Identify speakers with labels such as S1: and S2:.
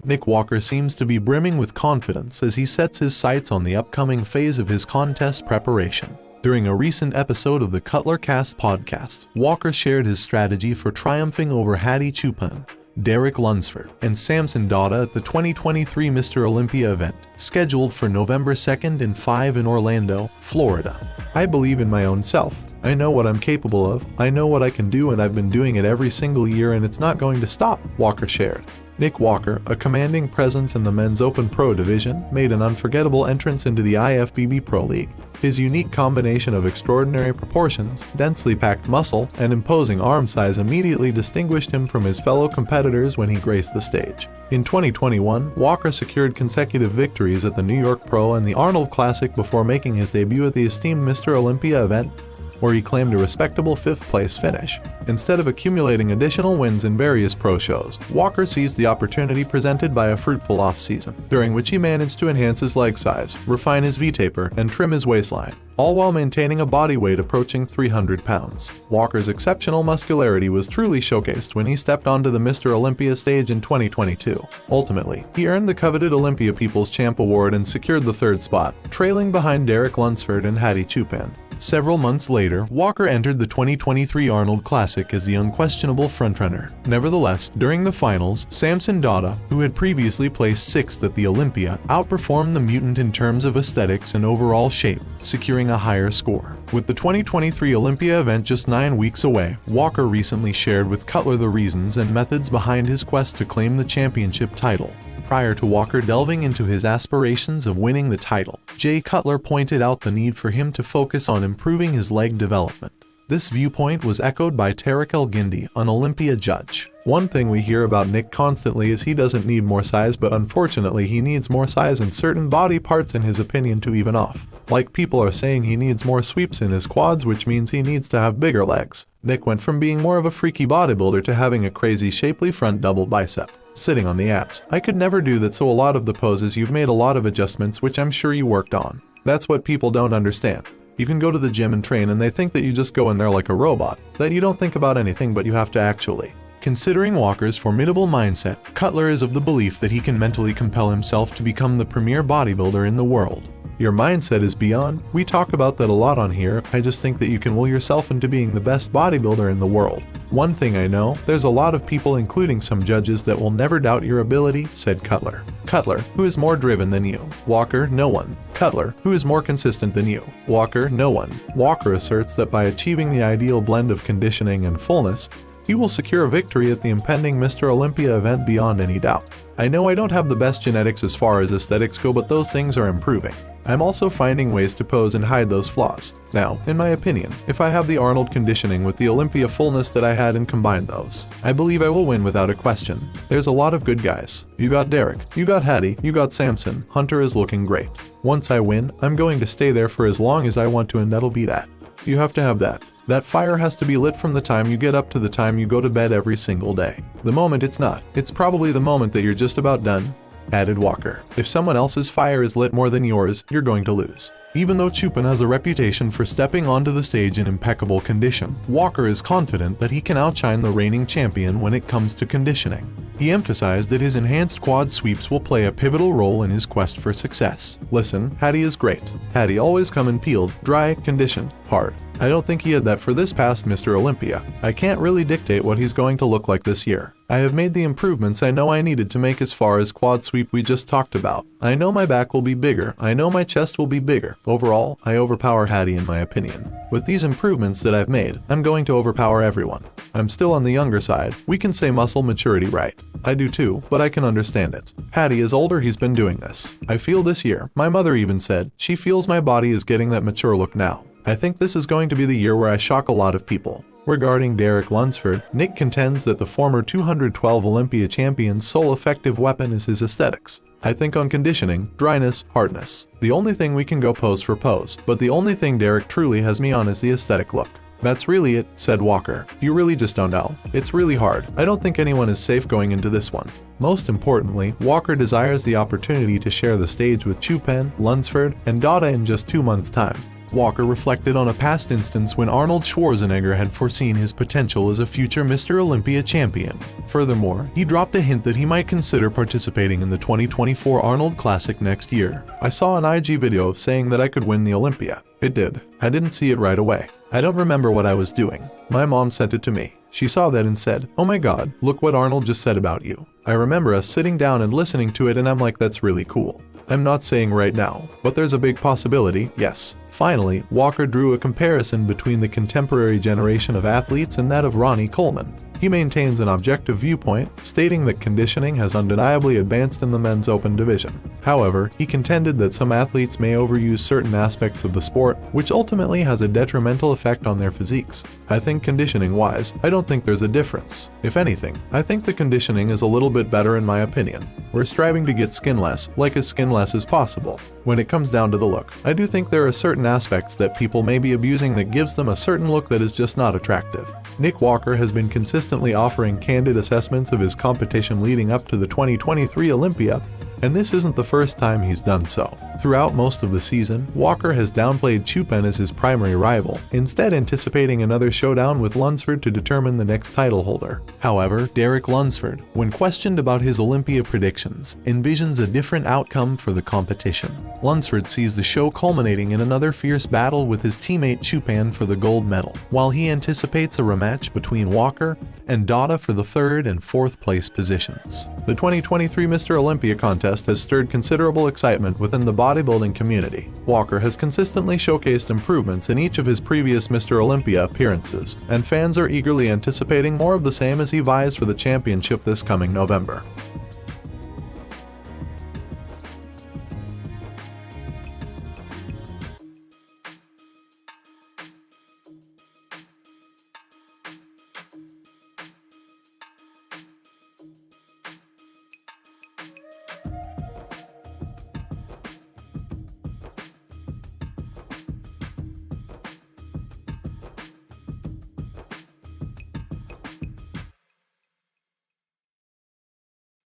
S1: Nick Walker seems to be brimming with confidence as he sets his sights on the upcoming phase of his contest preparation. During a recent episode of the Cutler Cast podcast, Walker shared his strategy for triumphing over Hadi Choopan, Derek Lunsford, and Samson Dauda at the 2023 Mr. Olympia event, scheduled for November 2nd and 5 in Orlando, Florida. "I believe in my own self. I know what I'm capable of, I know what I can do, and I've been doing it every single year and it's not going to stop," Walker shared. Nick Walker, a commanding presence in the men's Open Pro division, made an unforgettable entrance into the IFBB Pro League. His unique combination of extraordinary proportions, densely packed muscle, and imposing arm size immediately distinguished him from his fellow competitors when he graced the stage. In 2021, Walker secured consecutive victories at the New York Pro and the Arnold Classic before making his debut at the esteemed Mr. Olympia event, where he claimed a respectable 5th-place finish. Instead of accumulating additional wins in various pro shows, Walker seized the opportunity presented by a fruitful off-season, during which he managed to enhance his leg size, refine his V-taper, and trim his waistline, all while maintaining a body weight approaching 300 pounds. Walker's exceptional muscularity was truly showcased when he stepped onto the Mr. Olympia stage in 2022. Ultimately, he earned the coveted Olympia People's Champ Award and secured the 3rd spot, trailing behind Derek Lunsford and Hadi Choopan. Several months later, Walker entered the 2023 Arnold Classic as the unquestionable frontrunner. Nevertheless, during the finals, Samson Dauda, who had previously placed 6th at the Olympia, outperformed the mutant in terms of aesthetics and overall shape, securing a higher score. With the 2023 Olympia event just 9 weeks away, Walker recently shared with Cutler the reasons and methods behind his quest to claim the championship title. Prior to Walker delving into his aspirations of winning the title, Jay Cutler pointed out the need for him to focus on improving his leg development. This viewpoint was echoed by Tarek El-Gindi, an Olympia judge. "One thing we hear about Nick constantly is he doesn't need more size, but unfortunately he needs more size in certain body parts in his opinion to even off. Like people are saying he needs more sweeps in his quads, which means he needs to have bigger legs." Nick went from being more of a freaky bodybuilder to having a crazy shapely front double bicep, sitting on the abs. "I could never do that, so a lot of the poses you've made a lot of adjustments, which I'm sure you worked on. That's what people don't understand. You can go to the gym and train and they think that you just go in there like a robot, that you don't think about anything but you have to actually." Considering Walker's formidable mindset, Cutler is of the belief that he can mentally compel himself to become the premier bodybuilder in the world. "Your mindset is beyond. We talk about that a lot on here. I just think that you can will yourself into being the best bodybuilder in the world. One thing I know, there's a lot of people, including some judges, that will never doubt your ability," said Cutler. Cutler, who is more driven than you? Walker, no one. Cutler, who is more consistent than you? Walker, no one. Walker asserts that by achieving the ideal blend of conditioning and fullness, he will secure a victory at the impending Mr. Olympia event beyond any doubt. "I know I don't have the best genetics as far as aesthetics go, but those things are improving. I'm also finding ways to pose and hide those flaws. Now, in my opinion, if I have the Arnold conditioning with the Olympia fullness that I had and combine those, I believe I will win without a question. There's a lot of good guys. You got Derek, you got Hadi, you got Samson. Hunter is looking great. Once I win, I'm going to stay there for as long as I want to, and that'll be that. You have to have that. That fire has to be lit from the time you get up to the time you go to bed every single day. The moment it's not, it's probably the moment that you're just about done," added Walker. "If someone else's fire is lit more than yours, you're going to lose." Even though Choopan has a reputation for stepping onto the stage in impeccable condition, Walker is confident that he can outshine the reigning champion when it comes to conditioning. He emphasized that his enhanced quad sweeps will play a pivotal role in his quest for success. "Listen, Hadi is great. Hadi always come in peeled, dry, conditioned, hard. I don't think he had that for this past Mr. Olympia. I can't really dictate what he's going to look like this year. I have made the improvements I know I needed to make as far as quad sweep we just talked about. I know my back will be bigger. I know my chest will be bigger. Overall, I overpower Hadi in my opinion. With these improvements that I've made, I'm going to overpower everyone. I'm still on the younger side. We can say muscle maturity, right? I do too, but I can understand it. Hadi is older, he's been doing this. I feel this year. My mother even said, she feels my body is getting that mature look now. I think this is going to be the year where I shock a lot of people." Regarding Derek Lunsford, Nick contends that the former 212 Olympia champion's sole effective weapon is his aesthetics. "I think on conditioning, dryness, hardness. The only thing we can go pose for pose, but the only thing Derek truly has me on is the aesthetic look. "That's really it," said Walker. "You really just don't know. It's really hard. I don't think anyone is safe going into this one." Most importantly, Walker desires the opportunity to share the stage with Chupen, Lunsford, and Dada in just 2 months' time. Walker reflected on a past instance when Arnold Schwarzenegger had foreseen his potential as a future Mr. Olympia champion. Furthermore, he dropped a hint that he might consider participating in the 2024 Arnold Classic next year. "I saw an IG video of saying that I could win the Olympia. It did. I didn't see it right away. I don't remember what I was doing. My mom sent it to me. She saw that and said, 'Oh my god, look what Arnold just said about you.' I remember us sitting down and listening to it and I'm like, that's really cool. I'm not saying right now, but there's a big possibility, yes." Finally, Walker drew a comparison between the contemporary generation of athletes and that of Ronnie Coleman. He maintains an objective viewpoint, stating that conditioning has undeniably advanced in the men's open division. However, he contended that some athletes may overuse certain aspects of the sport, which ultimately has a detrimental effect on their physiques. "I think conditioning-wise, I don't think there's a difference. If anything, I think the conditioning is a little bit better in my opinion. We're striving to get skinless, like as skinless as possible. When it comes down to the look, I do think there are certain aspects that people may be abusing that gives them a certain look that is just not attractive." Nick Walker has been consistently offering candid assessments of his competition leading up to the 2023 Olympia, and this isn't the first time he's done so. Throughout most of the season, Walker has downplayed Chupen as his primary rival, instead anticipating another showdown with Lunsford to determine the next title holder. However, Derek Lunsford, when questioned about his Olympia predictions, envisions a different outcome for the competition. Lunsford sees the show culminating in another fierce battle with his teammate Chupen for the gold medal, while he anticipates a rematch between Walker and Dada for the 3rd and 4th place positions. The 2023 Mr. Olympia contest has stirred considerable excitement within the bodybuilding community. Walker has consistently showcased improvements in each of his previous Mr. Olympia appearances, and fans are eagerly anticipating more of the same as he vies for the championship this coming November.